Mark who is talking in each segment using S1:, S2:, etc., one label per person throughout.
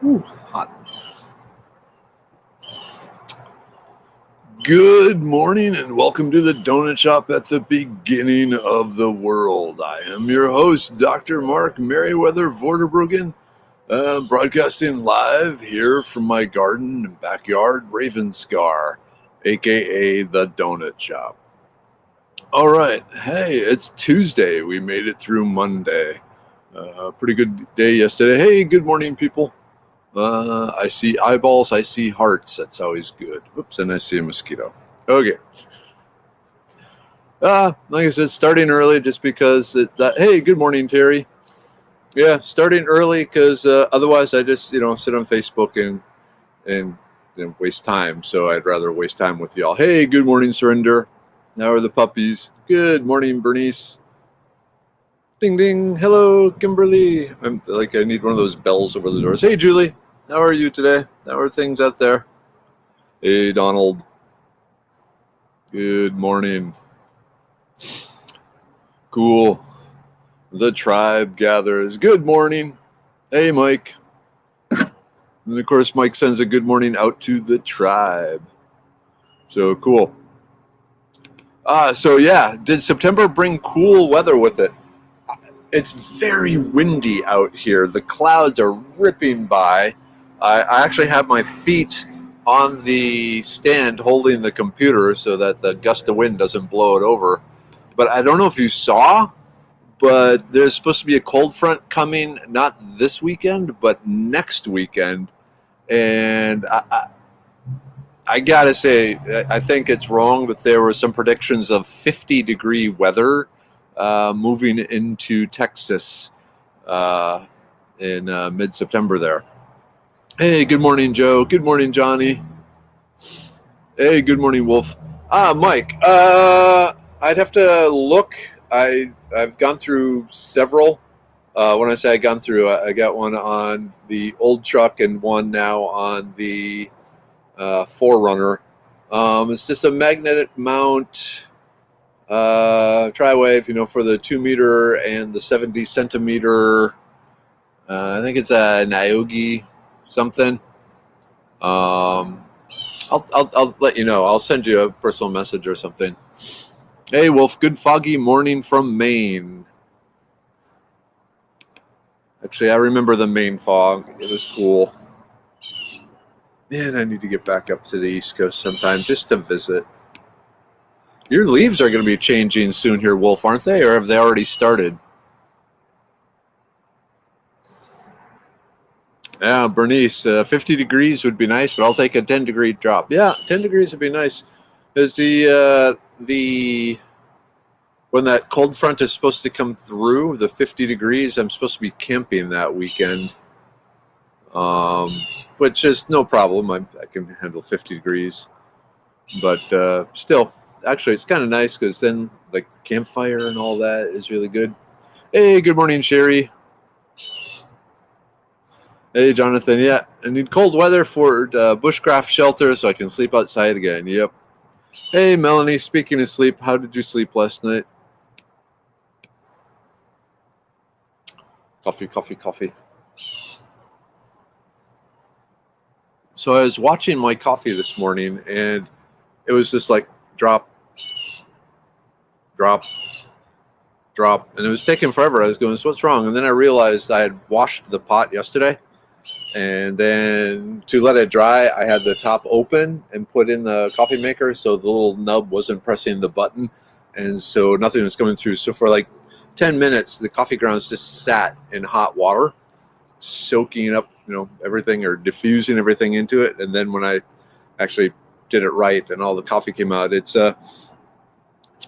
S1: Ooh, hot. Good morning and welcome to the Donut Shop at the beginning of the world. I am your host, Dr. Mark Merriweather Vorderbruggen, broadcasting live here from my garden and backyard, Ravenscar, aka the Donut Shop. All right, hey, it's Tuesday. We made it through Monday. Pretty good day yesterday. Hey, good morning, people. I see eyeballs. I see hearts. That's always good. Oops, and I see a mosquito. Okay. Like I said, starting early just because hey, good morning, Terry. Yeah, starting early because otherwise I just sit on Facebook and waste time. So I'd rather waste time with y'all. Hey, good morning, Surrender. How are the puppies? Good morning, Bernice. Ding ding. Hello, Kimberly. I need one of those bells over the doors. Hey, Julie. How are you today? How are things out there? Hey, Donald. Good morning. Cool. The tribe gathers. Good morning. Hey, Mike. And of course, Mike sends a good morning out to the tribe. So cool. Did September bring cool weather with it? It's very windy out here. The clouds are ripping by. I actually have my feet on the stand holding the computer so that the gust of wind doesn't blow it over. But I don't know if you saw, but there's supposed to be a cold front coming, not this weekend, but next weekend. And I gotta say, I think it's wrong, but there were some predictions of 50-degree weather moving into Texas in mid-September there. Hey, good morning, Joe. Good morning, Johnny. Hey, good morning, Wolf. Mike, I'd have to look. I've gone through several. When I say I've gone through, I got one on the old truck and one now on the 4Runner. It's just a magnetic mount tri-wave, for the 2-meter and the 70 centimeter. I think it's a Niogi something. I'll let you know. I'll send you a personal message or something. Hey, Wolf. Good foggy morning from Maine. Actually, I remember the Maine fog. It was cool. Man, I need to get back up to the East Coast sometime just to visit. Your leaves are going to be changing soon here, Wolf, aren't they? Or have they already started? Yeah, Bernice, 50 degrees would be nice, but I'll take a 10-degree drop. Yeah, 10 degrees would be nice. Is when that cold front is supposed to come through, the 50 degrees, I'm supposed to be camping that weekend, which is no problem. I can handle 50 degrees. But still, actually, it's kind of nice because then, the campfire and all that is really good. Hey, good morning, Sherry. Hey, Jonathan. Yeah, I need cold weather for bushcraft shelter so I can sleep outside again. Yep. Hey, Melanie. Speaking of sleep, how did you sleep last night? Coffee. So I was watching my coffee this morning, and it was just like drop, and it was taking forever. I was going, so what's wrong? And then I realized I had washed the pot yesterday, and then to let it dry, I had the top open and put in the coffee maker, so the little nub wasn't pressing the button, and so nothing was coming through. So for like 10 minutes, the coffee grounds just sat in hot water, soaking up, everything, or diffusing everything into it. And then when I actually did it right and all the coffee came out, it's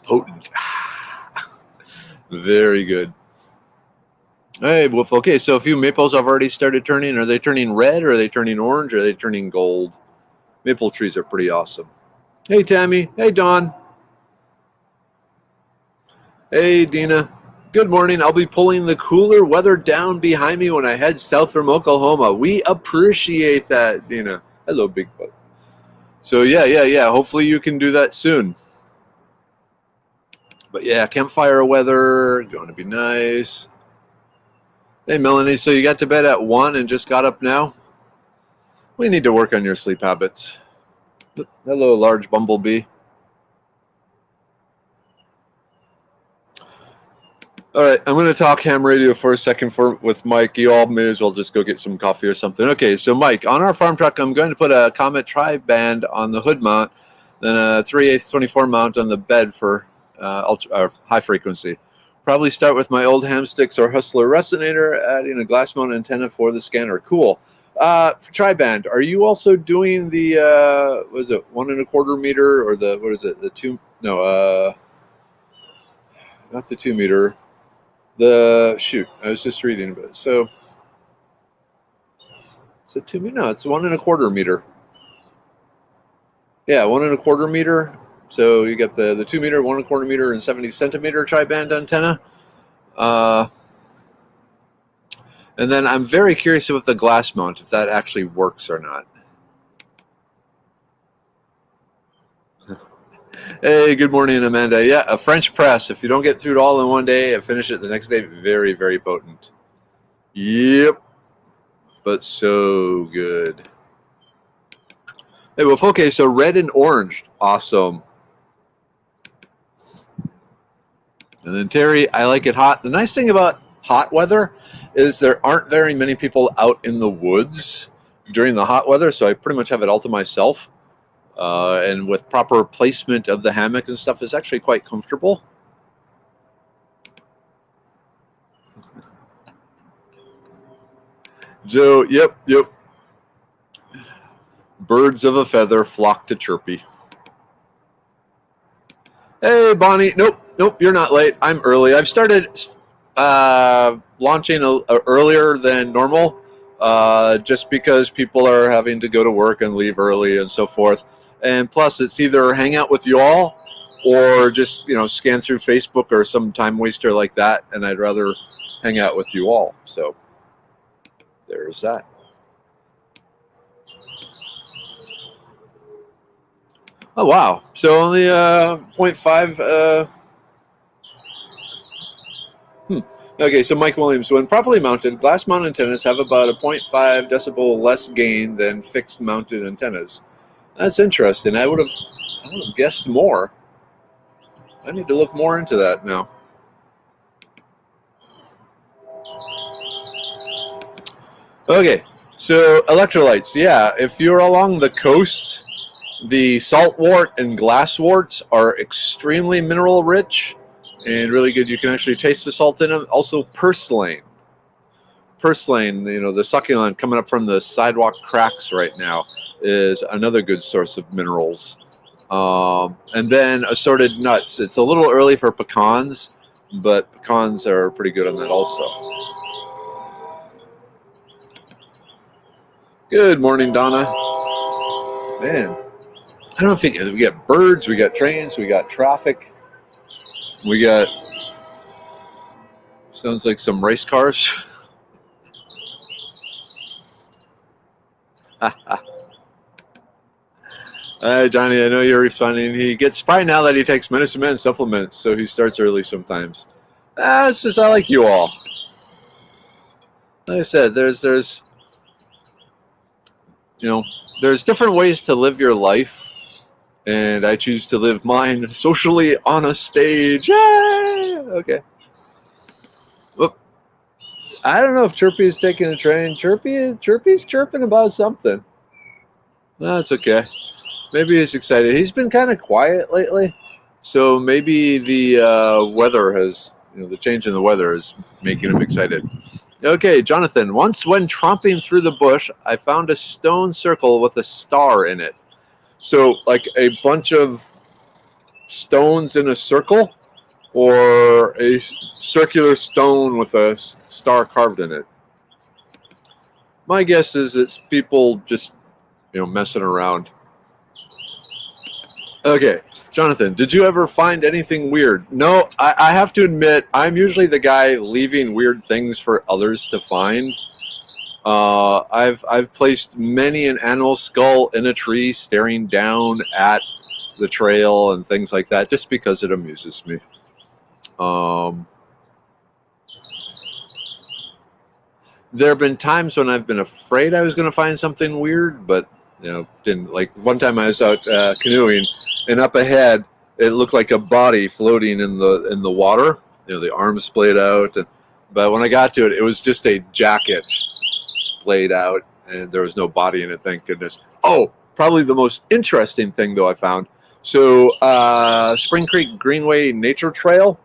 S1: potent. Very good. Hey, Wolf. Okay, so a few maples have already started turning. Are they turning red, or are they turning orange, or are they turning gold? Maple trees are pretty awesome. Hey, Tammy. Hey, Dawn. Hey, Dina. Good morning. I'll be pulling the cooler weather down behind me when I head south from Oklahoma. We appreciate that, Dina. Hello, Big Butt. So, yeah. Hopefully you can do that soon. But, yeah, campfire weather, going to be nice. Hey, Melanie, so you got to bed at 1 and just got up now? We need to work on your sleep habits. Hello, large bumblebee. All right, I'm going to talk ham radio for a second with Mike. You all may as well just go get some coffee or something. Okay, so Mike, on our farm truck, I'm going to put a Comet tri-band on the hood mount, then a 3/8 24 mount on the bed for high frequency. Probably start with my old ham sticks or Hustler resonator, adding a glass mount antenna for the scanner. Cool. For tri-band, are you also doing the what is it, 1 1/4 meter or the what is it, the 2? No, not the 2 meter. I was just reading about it. So it's a 2 meter. No, it's 1 1/4 meter. Yeah, 1 1/4 meter. So you got the 2 meter, 1 1/4 meter, and 70 centimeter tri-band antenna. And then I'm very curious about the glass mount, if that actually works or not. Hey, good morning, Amanda. Yeah, a French press. If you don't get through it all in one day and finish it the next day, very, very potent. Yep. But so good. Hey, well, okay, so red and orange. Awesome. And then Terry, I like it hot. The nice thing about hot weather is there aren't very many people out in the woods during the hot weather, so I pretty much have it all to myself. And with proper placement of the hammock and stuff, it's actually quite comfortable. Joe, yep. Birds of a feather flock to Chirpy. Hey, Bonnie. Nope, you're not late. I'm early. I've started launching earlier than normal, just because people are having to go to work and leave early and so forth. And plus, it's either hang out with you all or just, scan through Facebook or some time waster like that. And I'd rather hang out with you all. So there's that. Oh, wow. So only 0.5. Okay, so Mike Williams, when properly mounted, glass mount antennas have about a 0.5 decibel less gain than fixed mounted antennas. That's interesting. I would have guessed more. I need to look more into that now. Okay, so electrolytes. Yeah, if you're along the coast, the saltwort and glassworts are extremely mineral rich and really good. You can actually taste the salt in them. Also, purslane. Purslane, the succulent coming up from the sidewalk cracks right now, is another good source of minerals. And then assorted nuts. It's a little early for pecans, but pecans are pretty good on that also. Good morning, Donna. Man, I don't know if we got birds, we got trains, we got traffic, we got, sounds like some race cars. Johnny, I know you're responding. He gets probably now that he takes medicine man supplements, so he starts early sometimes. It's just I like you all. Like I said, there's different ways to live your life, and I choose to live mine socially on a stage. Yay! Okay. Whoop. I don't know if Chirpy is taking a train. Chirpy's chirping about something. That's okay. Maybe he's excited. He's been kind of quiet lately, so maybe the weather has, the change in the weather is making him excited. Okay, Jonathan, once when tromping through the bush, I found a stone circle with a star in it. So like a bunch of stones in a circle, or a circular stone with a star carved in it? My guess is it's people just, messing around. Okay, Jonathan, did you ever find anything weird? No, I have to admit, I'm usually the guy leaving weird things for others to find. I've placed many an animal skull in a tree staring down at the trail and things like that, just because it amuses me. there have been times when I've been afraid I was going to find something weird, but didn't. Like one time I was out canoeing, and up ahead it looked like a body floating in the water. The arms splayed out, but when I got to it, it was just a jacket splayed out, and there was no body in it. Thank goodness. Oh, probably the most interesting thing though I found. So Spring Creek Greenway Nature Trail,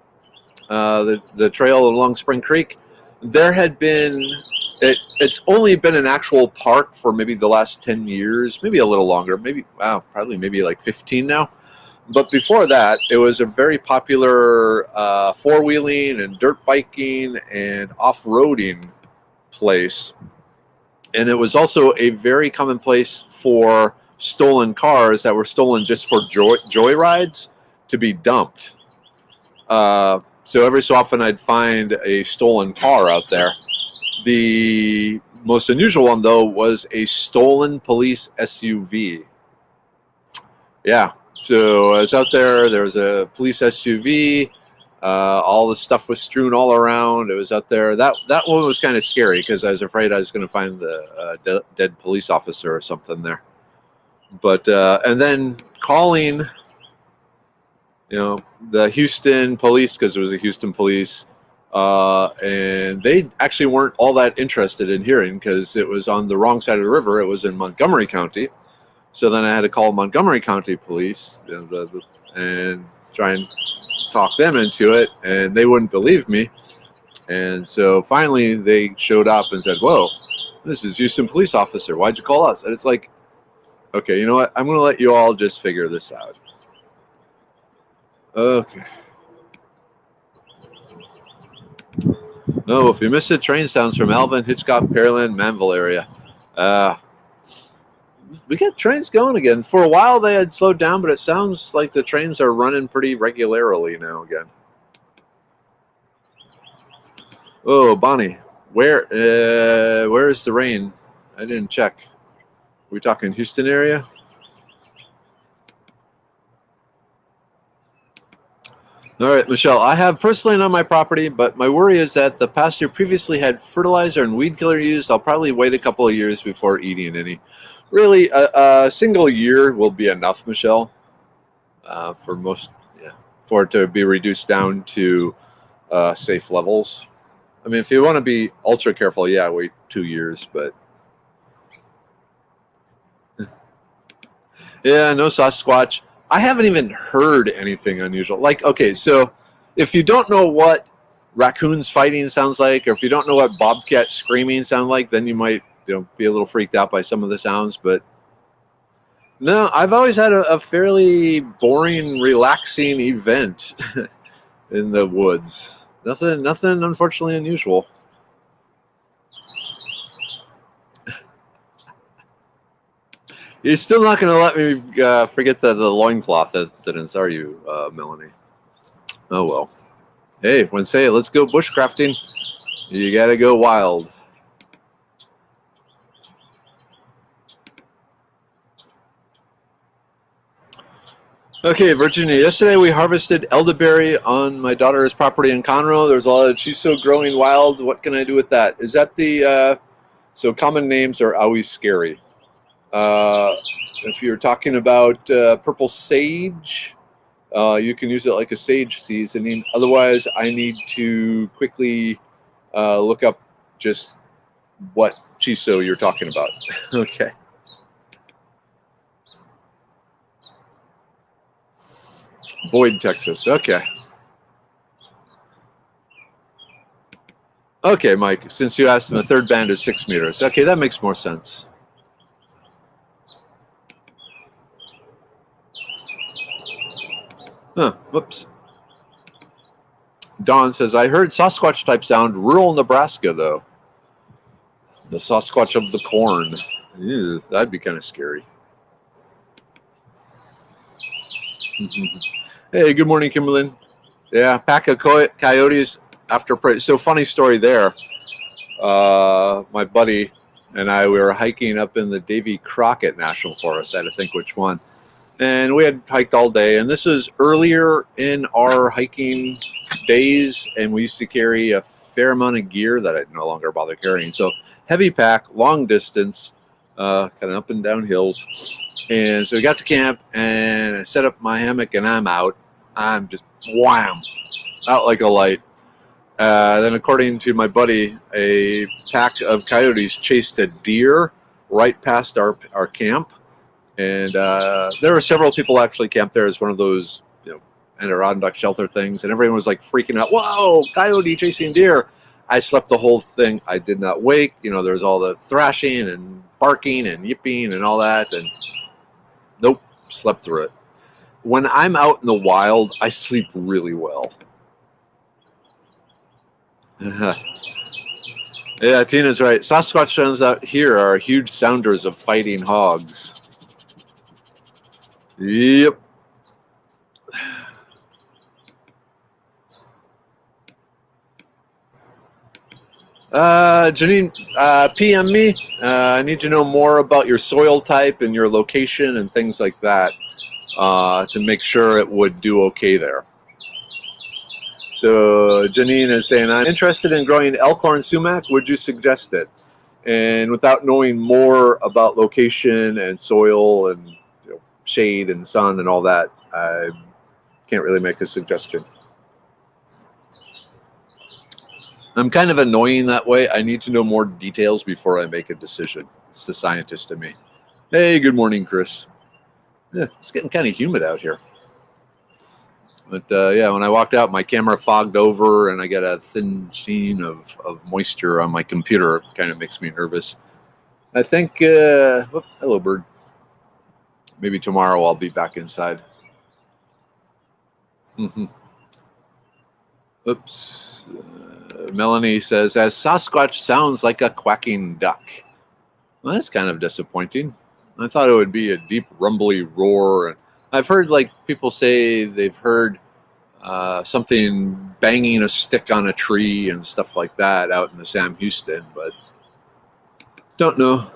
S1: the trail along Spring Creek. There had been, it's only been an actual park for maybe the last 10 years, maybe a little longer, probably maybe like 15 now. But before that, it was a very popular four-wheeling and dirt biking and off-roading place. And it was also a very common place for stolen cars that were stolen just for joyrides to be dumped. So every so often I'd find a stolen car out there. The most unusual one, though, was a stolen police SUV. Yeah, so I was out there. There was a police SUV. All the stuff was strewn all around. It was out there. That one was kind of scary because I was afraid I was going to find the dead police officer or something there. But and then calling, the Houston police, because it was a Houston police, and they actually weren't all that interested in hearing because it was on the wrong side of the river. It was in Montgomery County. So then I had to call Montgomery County police and try and talk them into it, and they wouldn't believe me. And so finally they showed up and said, "Whoa, this is Houston police officer. Why'd you call us?" And it's like, okay, you know what? I'm going to let you all just figure this out. Okay. No, if you missed it, train sounds from Alvin, Hitchcock, Pearland, Manville area. We get trains going again. For a while they had slowed down, but it sounds like the trains are running pretty regularly now again. Oh, Bonnie, where is the rain? I didn't check. Are we talking Houston area? All right, Michelle, I have personally on my property, but my worry is that the pasture previously had fertilizer and weed killer used. I'll probably wait a couple of years before eating any. Really, a single year will be enough, Michelle, for it to be reduced down to safe levels. I mean, if you want to be ultra careful, wait 2 years, but yeah, no Sasquatch. I haven't even heard anything unusual. Like, okay, so if you don't know what raccoons fighting sounds like, or if you don't know what bobcat screaming sound like, then you might be a little freaked out by some of the sounds. But no, I've always had a fairly boring, relaxing event in the woods. Nothing, unfortunately, unusual. You're still not going to let me forget the loincloth incidents, are you, Melanie? Oh, well. Hey, when say let's go bushcrafting, you got to go wild. Okay, Virginia, yesterday we harvested elderberry on my daughter's property in Conroe. There's a lot of chiso growing wild. What can I do with that? Is that the, so common names are always scary. If you're talking about purple sage, you can use it like a sage seasoning. Otherwise, I need to quickly look up just what chiso you're talking about. Okay. Boyd, Texas. Okay. Okay, Mike, since you asked him, the third band is 6 meters. Okay, that makes more sense. Huh, whoops. Don says, I heard Sasquatch type sound, rural Nebraska, though. The Sasquatch of the corn. Ew, that'd be kind of scary. Hey, good morning, Kimberlyn. Yeah, pack of coyotes after prey. So funny story there. My buddy and I, we were hiking up in the Davy Crockett National Forest. I had to think which one. And we had hiked all day. And this was earlier in our hiking days. And we used to carry a fair amount of gear that I no longer bother carrying. So heavy pack, long distance, kind of up and down hills. And so we got to camp, and I set up my hammock, and I'm out. I'm just wham, out like a light. Then, according to my buddy, a pack of coyotes chased a deer right past our camp. And there were several people actually camped there as one of those, Adirondack shelter things. And everyone was like freaking out. Whoa, coyote chasing deer. I slept the whole thing. I did not wake. There's all the thrashing and barking and yipping and all that. And nope, slept through it. When I'm out in the wild, I sleep really well. Yeah, Tina's right. Sasquatch sounds out here are huge sounders of fighting hogs. Yep. Janine, PM me. I need to know more about your soil type and your location and things like that to make sure it would do okay there. So Janine is saying, I'm interested in growing elkhorn sumac. Would you suggest it? And without knowing more about location and soil and shade and sun and all that, I can't really make a suggestion. I'm kind of annoying that way. I need to know more details before I make a decision. It's the scientist in me. Hey, good morning, Chris. Yeah, it's getting kind of humid out here. But yeah, when I walked out, my camera fogged over and I got a thin sheen of moisture on my computer. It kind of makes me nervous. I think, hello, bird. Maybe tomorrow I'll be back inside. Oops. Melanie says, as Sasquatch sounds like a quacking duck. Well, that's kind of disappointing. I thought it would be a deep, rumbly roar. And I've heard people say they've heard something banging a stick on a tree and stuff like that out in the Sam Houston, but don't know.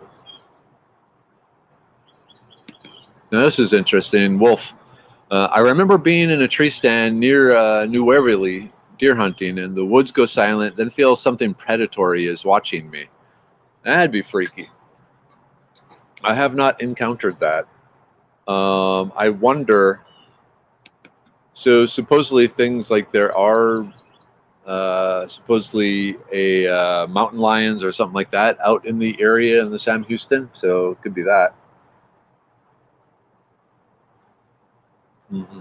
S1: Now this is interesting. Wolf. I remember being in a tree stand near New Waverly deer hunting, and the woods go silent, then feel something predatory is watching me. That'd be freaky. I have not encountered that. I wonder. So supposedly things like there are supposedly a mountain lions or something like that out in the area in the Sam Houston. So it could be that. Mm-hmm.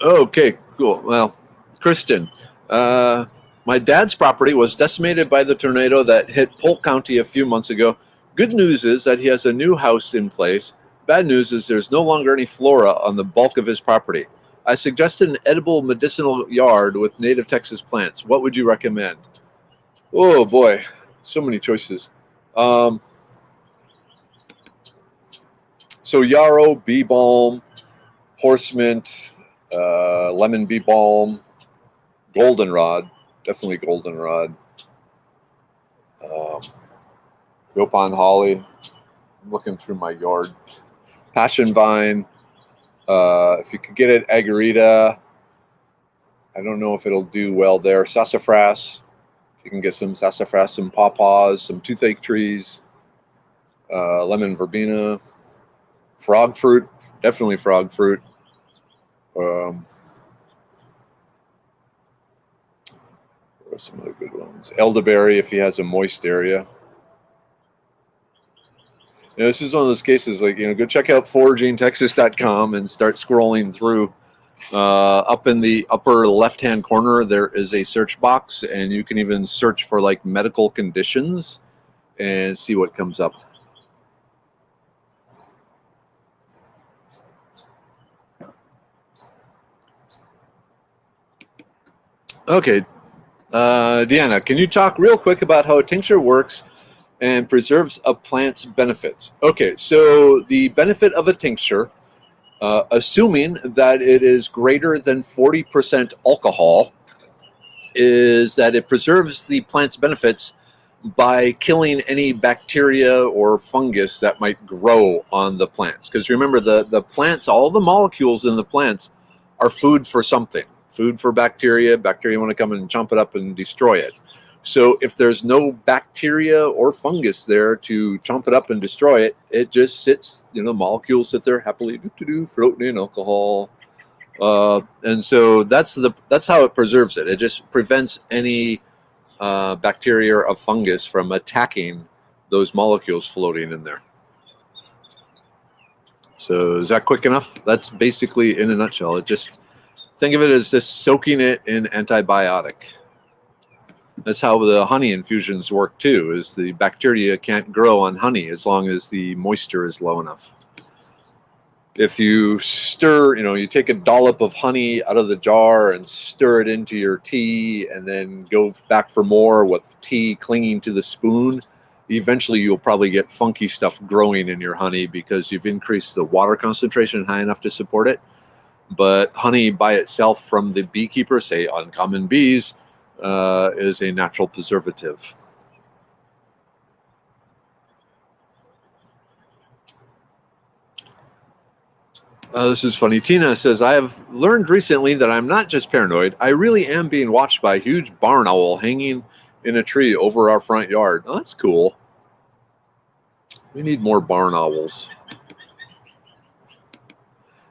S1: Okay, cool. Well, Kristen, my dad's property was decimated by the tornado that hit Polk County a few months ago. Good news is that he has a new house in place. Bad news is there's no longer any flora on the bulk of his property. I suggested an edible medicinal yard with native Texas plants. What would you recommend? Oh boy, so many choices. So yarrow, bee balm, horse mint, lemon bee balm, goldenrod, definitely goldenrod, Yopon holly. I'm looking through my yard. Passion vine. If you could get it, agarita. I don't know if it'll do well there. Sassafras. If you can get some sassafras, some pawpaws, some toothache trees, lemon verbena, frog fruit. Definitely frog fruit. Some other good ones. Elderberry if he has a moist area. This is one of those cases go check out foragingtexas.com and start scrolling through. Up in the upper left-hand corner, there is a search box, and you can even search for medical conditions and see what comes up. Okay. Deanna, can you talk real quick about how a tincture works and preserves a plant's benefits? Okay, so the benefit of a tincture, assuming that it is greater than 40% alcohol, is that it preserves the plant's benefits by killing any bacteria or fungus that might grow on the plants. Because remember, the plants, all the molecules in the plants are food for something. Food for bacteria. Bacteria want to come and chomp it up and destroy it. So if there's no bacteria or fungus there to chomp it up and destroy it, it just sits, molecules sit there happily floating in alcohol. And so that's how it preserves it. It just prevents any bacteria or fungus from attacking those molecules floating in there. So is that quick enough? That's basically, in a nutshell, think of it as just soaking it in antibiotic. That's how the honey infusions work too, is the bacteria can't grow on honey as long as the moisture is low enough. If you stir, you take a dollop of honey out of the jar and stir it into your tea and then go back for more with tea clinging to the spoon, eventually you'll probably get funky stuff growing in your honey because you've increased the water concentration high enough to support it. But honey by itself from the beekeeper, say uncommon bees, is a natural preservative. This is funny. Tina says, I have learned recently that I'm not just paranoid. I really am being watched by a huge barn owl hanging in a tree over our front yard. Oh, that's cool. We need more barn owls.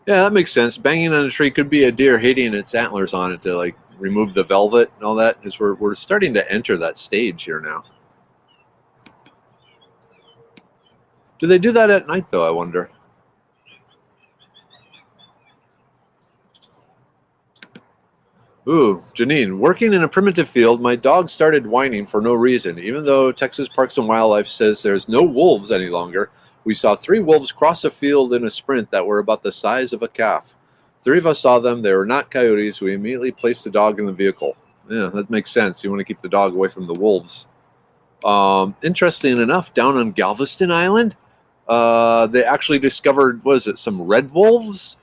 S1: Yeah, that makes sense. Banging on a tree could be a deer hitting its antlers on it to remove the velvet and all that, because we're starting to enter that stage here now. Do they do that at night, though, I wonder? Ooh, Janine, working in a primitive field, my dog started whining for no reason. Even though Texas Parks and Wildlife says there's no wolves any longer, we saw 3 wolves cross a field in a sprint that were about the size of a calf. 3 of us saw them. They were not coyotes. We immediately placed the dog in the vehicle. Yeah, that makes sense. You want to keep the dog away from the wolves. Interesting enough, down on Galveston Island, they actually discovered, some red wolves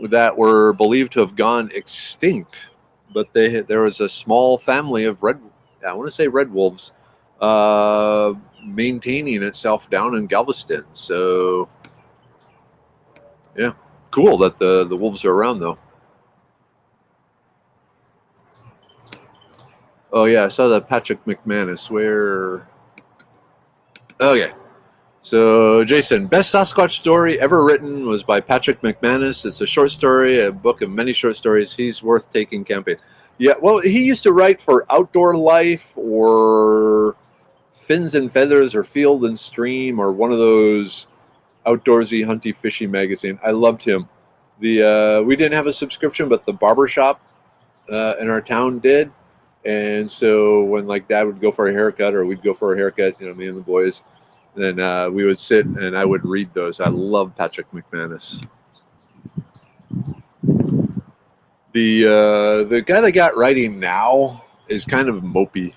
S1: that were believed to have gone extinct. But there was a small family of red wolves maintaining itself down in Galveston. So, yeah, cool that the wolves are around, though. Oh, yeah, I saw that Patrick McManus. Where? Okay. So, Jason, best Sasquatch story ever written was by Patrick McManus. It's a short story, a book of many short stories. He's worth taking camping. Yeah, well, he used to write for Outdoor Life or Fins and Feathers or Field and Stream or one of those outdoorsy, hunty, fishy magazine. I loved him. We didn't have a subscription, but the barbershop in our town did. And so when Dad would go for a haircut or we'd go for a haircut, me and the boys, then we would sit and I would read those. I love Patrick McManus. The guy that got writing now is kind of mopey.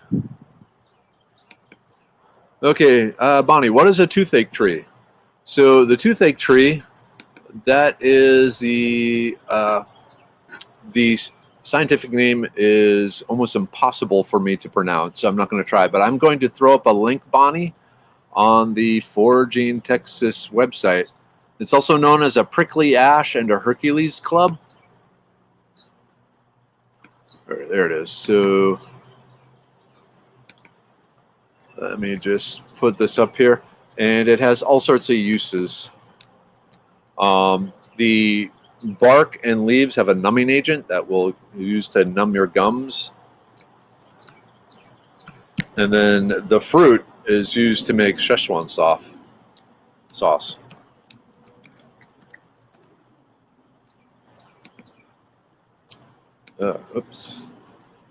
S1: Okay, Bonnie, what is a toothache tree? So the toothache tree, that is the scientific name is almost impossible for me to pronounce, so I'm not going to try. But I'm going to throw up a link, Bonnie, on the Foraging Texas website. It's also known as a prickly ash and a Hercules club. There it is. So let me just put this up here. And it has all sorts of uses. The bark and leaves have a numbing agent that will use to numb your gums. And then the fruit is used to make Szechuan sauce. Oops.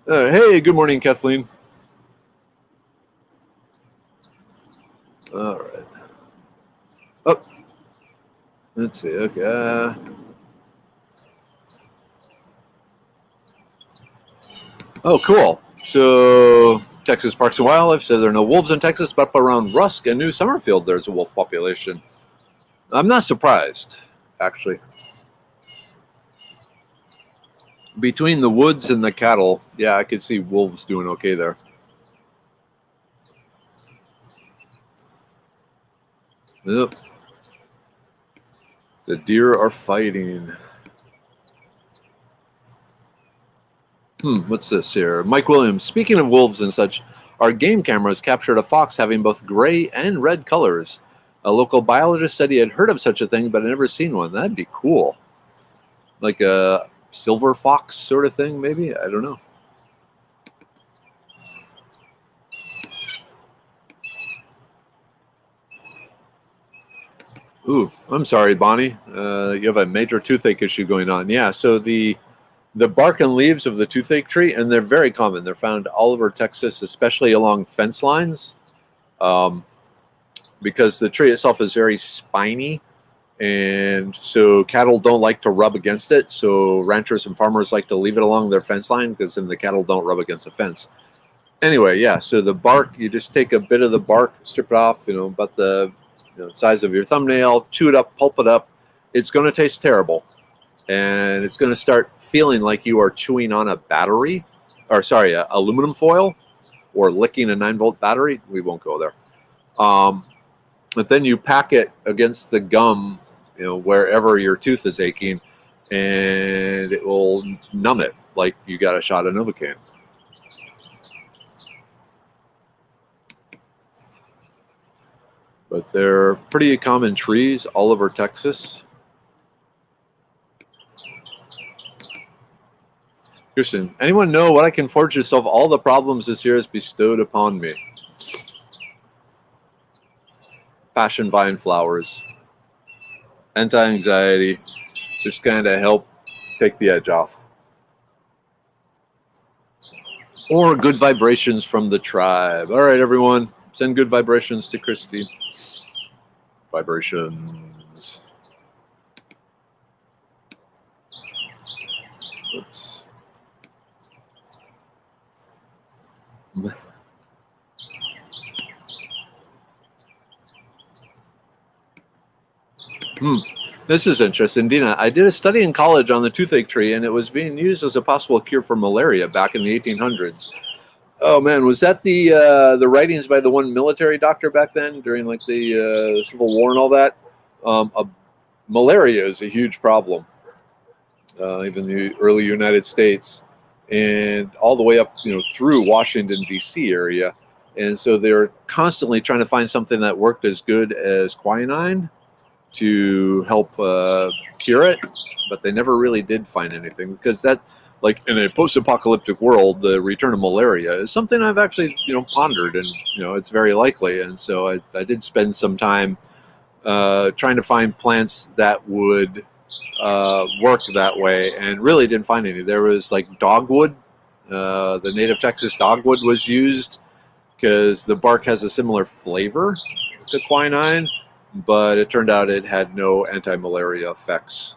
S1: Hey, good morning, Kathleen. All right. Oh, let's see. Okay. Oh, cool. So Texas Parks and Wildlife said there are no wolves in Texas, but up around Rusk and New Summerfield, there's a wolf population. I'm not surprised, actually. Between the woods and the cattle, yeah, I could see wolves doing okay there. Yep. The deer are fighting. What's this here? Mike Williams. Speaking of wolves and such, our game cameras captured a fox having both gray and red colors. A local biologist said he had heard of such a thing, but had never seen one. That'd be cool. Like a silver fox sort of thing, maybe? I don't know. Ooh, I'm sorry, Bonnie. You have a major toothache issue going on. Yeah, so the bark and leaves of the toothache tree, and they're very common. They're found all over Texas, especially along fence lines, because the tree itself is very spiny, and so cattle don't like to rub against it. So ranchers and farmers like to leave it along their fence line because then the cattle don't rub against the fence. Anyway, yeah, so the bark, you just take a bit of the bark, strip it off, about the size of your thumbnail, chew it up, pulp it up. It's going to taste terrible. And it's going to start feeling like you are chewing on a battery, or sorry, aluminum foil, or licking a 9-volt battery. We won't go there. But then you pack it against the gum, wherever your tooth is aching, and it will numb it like you got a shot of Novocaine. But they're pretty common trees all over Texas. Kirsten, anyone know what I can forge to solve all the problems this year has bestowed upon me? Passion vine flowers. Anti-anxiety. Just kind of help take the edge off. Or good vibrations from the tribe. All right, everyone. Send good vibrations to Christy. Vibrations. Oops. This is interesting, Dina. I did a study in college on the toothache tree, and it was being used as a possible cure for malaria back in the 1800s. Oh man, was that the writings by the one military doctor back then during like the Civil War and all that? Malaria is a huge problem, even in the early United States, and all the way up through Washington D.C. area. And so they're constantly trying to find something that worked as good as quinine to help cure it, but they never really did find anything, because that, like in a post-apocalyptic world, the return of malaria is something I've actually pondered, and it's very likely. And so I did spend some time trying to find plants that would work that way, and really didn't find any. There was like dogwood. The native Texas dogwood was used because the bark has a similar flavor to quinine, but it turned out it had no anti-malaria effects.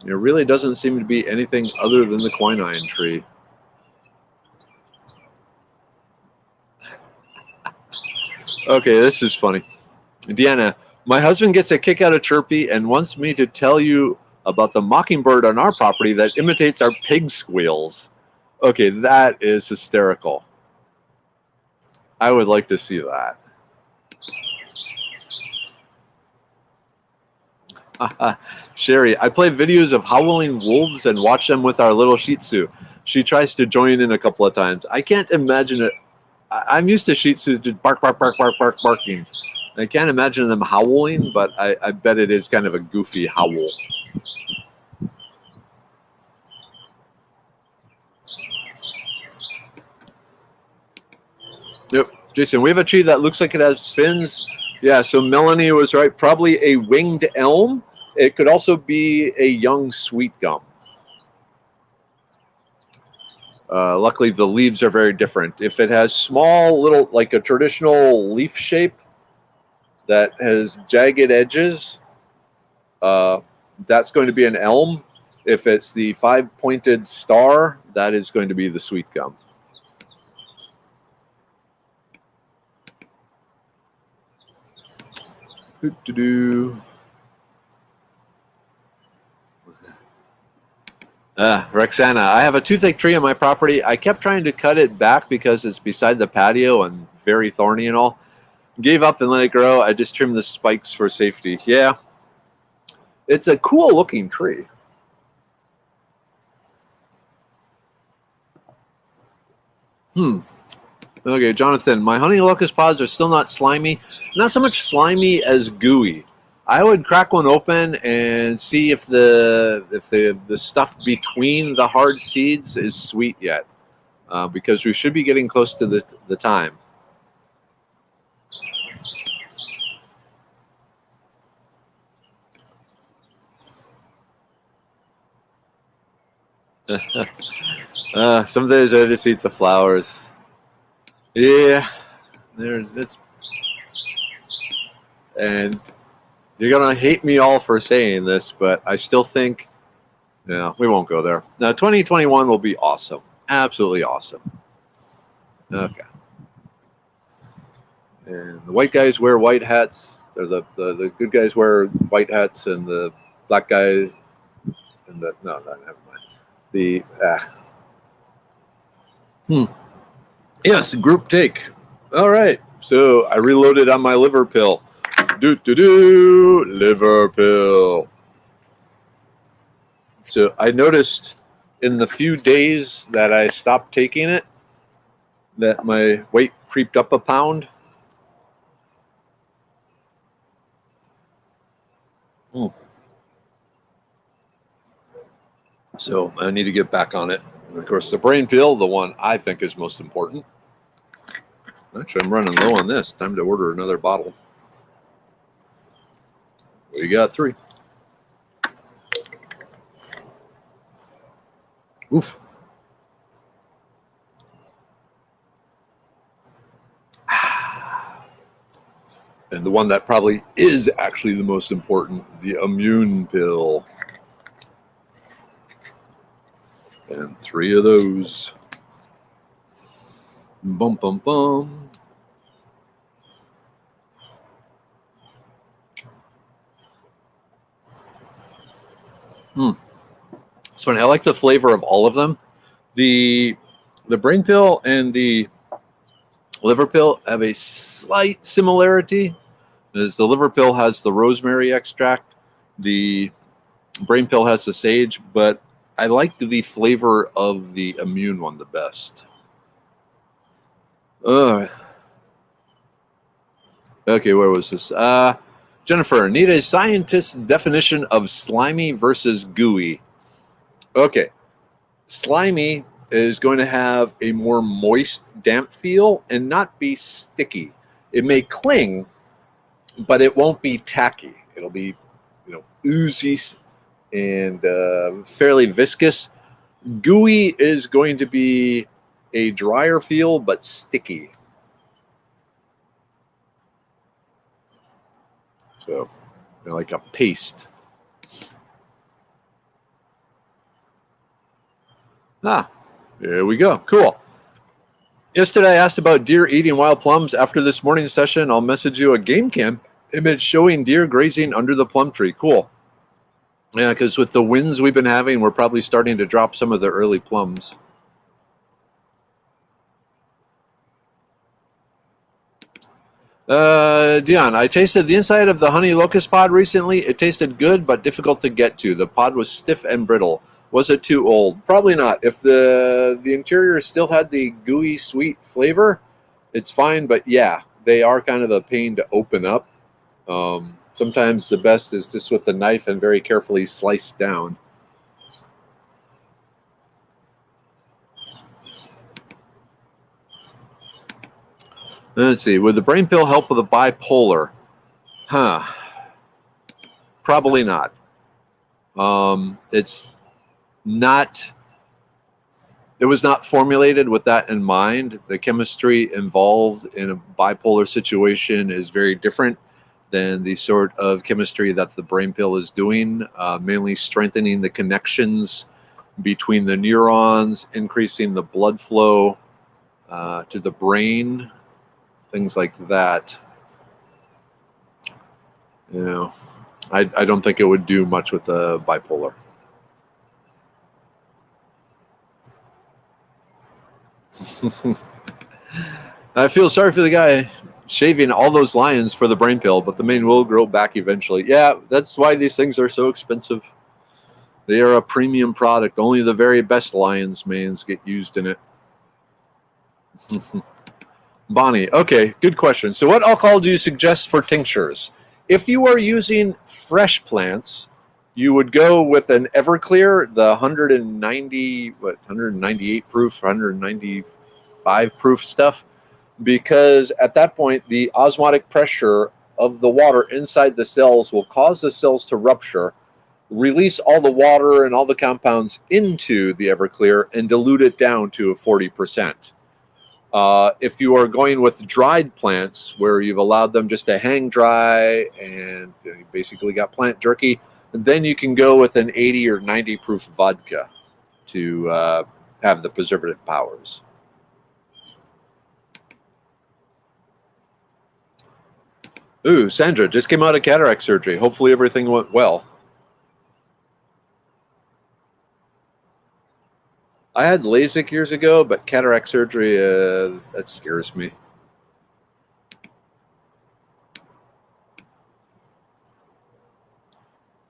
S1: It really doesn't seem to be anything other than the quinine tree. Okay, this is funny. Deanna, my husband gets a kick out of Chirpy and wants me to tell you about the mockingbird on our property that imitates our pig squeals. Okay, that is hysterical. I would like to see that. Sherry, I play videos of howling wolves and watch them with our little Shih Tzu. She tries to join in a couple of times. I can't imagine it. I'm used to Shih Tzu just bark, bark, bark, bark, bark, barking. I can't imagine them howling, but I bet it is kind of a goofy howl. Yep, Jason, we have a tree that looks like it has fins. Yeah, so Melanie was right. Probably a winged elm. It could also be a young sweet gum. Luckily, the leaves are very different. If it has small little, like a traditional leaf shape that has jagged edges, that's going to be an elm. If it's the 5-pointed star, that is going to be the sweet gum. Rexana, I have a toothache tree on my property. I kept trying to cut it back because it's beside the patio and very thorny and all. Gave up and let it grow. I just trimmed the spikes for safety. Yeah. It's a cool looking tree. Okay, Jonathan, my honey locust pods are still not slimy. Not so much slimy as gooey. I would crack one open and see if the stuff between the hard seeds is sweet yet, because we should be getting close to the time. Some days I just eat the flowers. Yeah, and you're gonna hate me all for saying this, but I still think, no, we won't go there. Now, 2021 will be awesome, absolutely awesome. Okay, and the white guys wear white hats. Or the good guys wear white hats, and the black guys, and the no, never mind. The Yes, group take. All right. So I reloaded on my liver pill. Liver pill. So I noticed in the few days that I stopped taking it that my weight creeped up a pound. So I need to get back on it. And of course, the brain pill, the one I think is most important. Actually, I'm running low on this. Time to order another bottle. We got 3. Oof. And the one that probably is actually the most important, the immune pill. And 3 of those. Bum, bum, bum. It's funny. I like the flavor of all of them. The brain pill and the liver pill have a slight similarity. As the liver pill has the rosemary extract, the brain pill has the sage, but I like the flavor of the immune one the best. Okay, where was this? Jennifer, need a scientist's definition of slimy versus gooey. Okay, slimy is going to have a more moist, damp feel and not be sticky. It may cling, but it won't be tacky. It'll be, oozy and fairly viscous. Gooey is going to be a drier feel, but sticky. So, like a paste. There we go. Cool. Yesterday I asked about deer eating wild plums. After this morning session, I'll message you a game cam image showing deer grazing under the plum tree. Cool. Yeah, because with the winds we've been having, we're probably starting to drop some of the early plums. Dion, I tasted the inside of the honey locust pod recently. It tasted good, but difficult to get to. The pod was stiff and brittle. Was it too old? Probably not. If the interior still had the gooey, sweet flavor, it's fine. But yeah, they are kind of a pain to open up. Sometimes the best is just with a knife and very carefully sliced down. Let's see. Would the brain pill help with the bipolar? Probably not. It's not. It was not formulated with that in mind. The chemistry involved in a bipolar situation is very different than the sort of chemistry that the brain pill is doing, mainly strengthening the connections between the neurons, increasing the blood flow to the brain, things like that. I don't think it would do much with the bipolar. I feel sorry for the guy. shaving all those lions for the brain pill, but the mane will grow back eventually. Yeah, that's why these things are so expensive. They are a premium product. Only the very best lion's manes get used in it. Bonnie, okay, good question. So what alcohol do you suggest for tinctures? If you are using fresh plants, you would go with an Everclear, the 198 proof, 195 proof stuff, because at that point, the osmotic pressure of the water inside the cells will cause the cells to rupture, release all the water and all the compounds into the Everclear, and dilute it down to 40%. If you are going with dried plants where you've allowed them just to hang dry and you basically got plant jerky, then you can go with an 80 or 90 proof vodka to have the preservative powers. Ooh, Sandra just came out of cataract surgery. Hopefully everything went well. I had LASIK years ago, but cataract surgery, that scares me.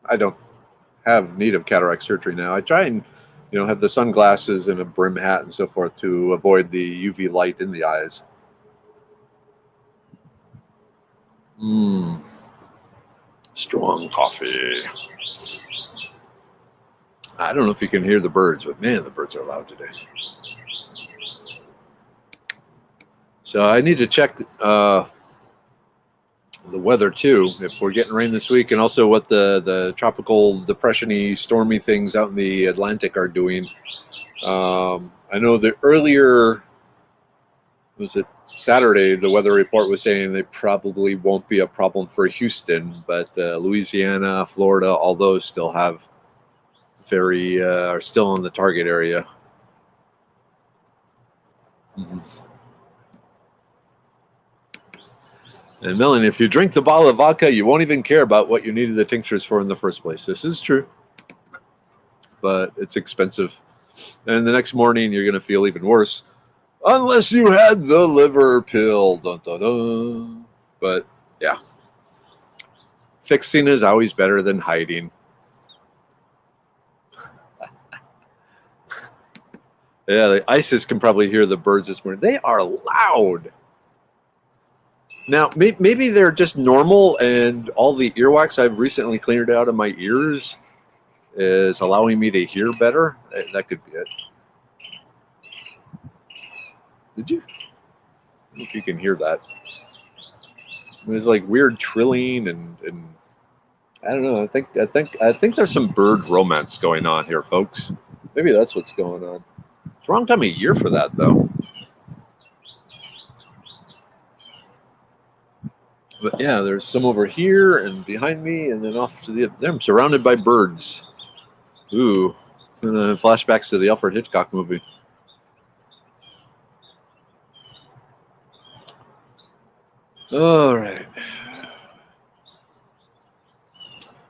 S1: I don't have need of cataract surgery now. I try and, have the sunglasses and a brim hat and so forth to avoid the UV light in the eyes. Strong coffee. I don't know if you can hear the birds, but man, the birds are loud today. So I need to check the weather too, if we're getting rain this week, and also what the tropical depression-y, stormy things out in the Atlantic are doing. I know the earlier, was it Saturday, the weather report was saying they probably won't be a problem for Houston, but Louisiana, Florida, all those still have are still in the target area. And Melanie, if you drink the bottle of vodka, you won't even care about what you needed the tinctures for in the first place. This is true, but it's expensive. And the next morning, you're going to feel even worse, unless you had the liver pill. Dun, dun, dun. But yeah, fixing is always better than hiding. Yeah, the ISIS can probably hear the birds this morning. They are loud. Now, maybe they're just normal, and all the earwax I've recently cleared out of my ears is allowing me to hear better. That could be it. Did you? I don't know if you can hear that. There's like weird trilling and I don't know. I think there's some bird romance going on here, folks. Maybe that's what's going on. It's the wrong time of year for that, though. But yeah, there's some over here and behind me, and then off to the. I'm surrounded by birds. Ooh, flashbacks to the Alfred Hitchcock movie. All right.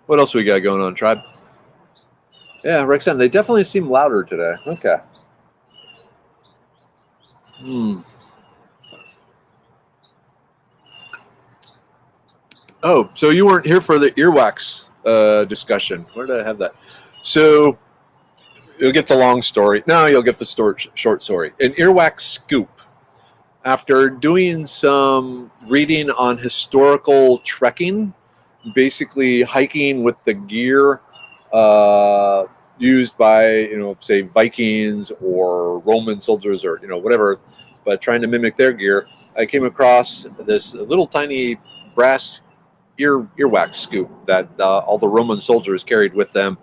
S1: What else we got going on, Tribe? Yeah, Rexan, they definitely seem louder today. Okay. Oh, so you weren't here for the earwax discussion. Where did I have that? So you'll get the long story. No, you'll get the short story. An earwax scoop. After doing some reading on historical trekking, basically hiking with the gear used by, say Vikings or Roman soldiers or, whatever, but trying to mimic their gear, I came across this little tiny brass earwax scoop that all the Roman soldiers carried with them.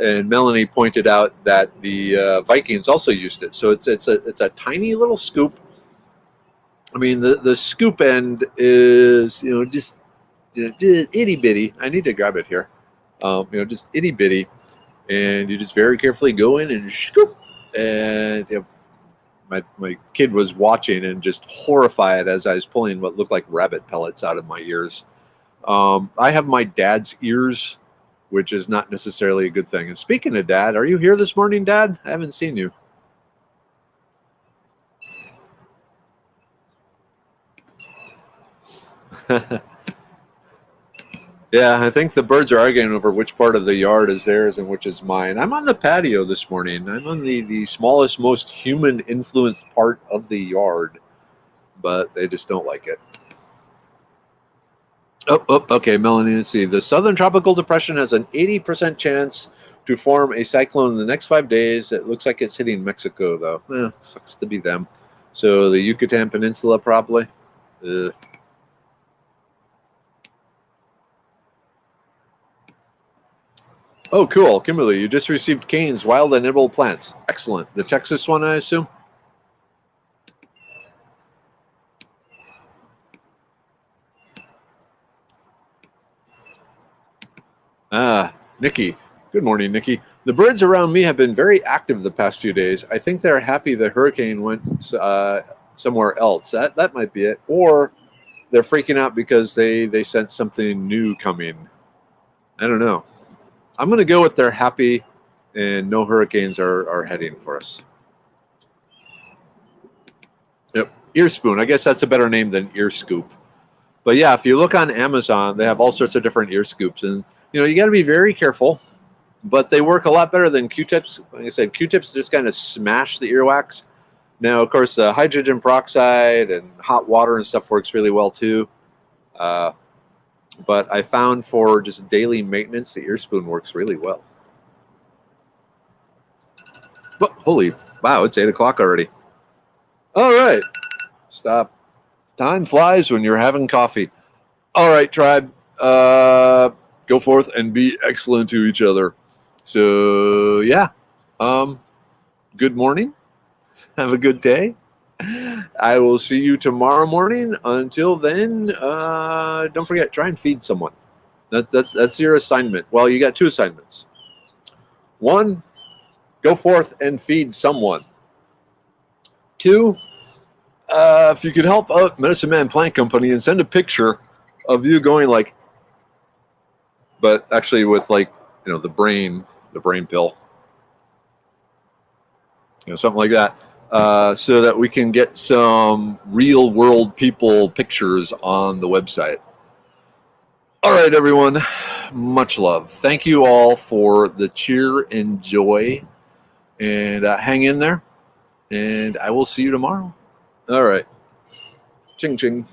S1: And Melanie pointed out that the Vikings also used it. So it's a tiny little scoop. I mean, the scoop end is, just itty bitty. I need to grab it here. Just itty bitty. And you just very carefully go in and scoop. And my kid was watching and just horrified as I was pulling what looked like rabbit pellets out of my ears. I have my dad's ears, which is not necessarily a good thing. And speaking of Dad, are you here this morning, Dad? I haven't seen you. Yeah, I think the birds are arguing over which part of the yard is theirs and which is mine. I'm on the patio this morning. I'm on the smallest, most human influenced part of the yard, but they just don't like it. Okay, Melanie, let's see. The Southern Tropical Depression has an 80% chance to form a cyclone in the next 5 days. It looks like it's hitting Mexico, though. Sucks to be them. So the Yucatan Peninsula, probably. Oh, cool. Kimberly, you just received Kane's Wild and Edible Plants. Excellent. The Texas one, I assume? Nikki. Good morning, Nikki. The birds around me have been very active the past few days. I think they're happy the hurricane went somewhere else. That might be it. Or they're freaking out because they sense something new coming. I don't know. I'm going to go with they're happy and no hurricanes are heading for us. Yep. Ear spoon. I guess that's a better name than ear scoop. But yeah, if you look on Amazon, they have all sorts of different ear scoops. And, you got to be very careful. But they work a lot better than Q-tips. Like I said, Q-tips just kind of smash the earwax. Now, of course, hydrogen peroxide and hot water and stuff works really well, too. But I found for just daily maintenance, the ear spoon works really well. But, wow, it's 8 o'clock already. All right. Stop. Time flies when you're having coffee. All right, tribe. Go forth and be excellent to each other. So, yeah. Good morning. Have a good day. I will see you tomorrow morning. Until then, don't forget, try and feed someone. That's your assignment. Well, you got 2 assignments. 1, go forth and feed someone. 2, if you could help out Medicine Man Plant Company and send a picture of you going like, but actually with like, the brain pill, something like that, so that we can get some real world people pictures on the website. All right, everyone. Much love. Thank you all for the cheer and joy, and hang in there, and I will see you tomorrow. All right. Ching, ching.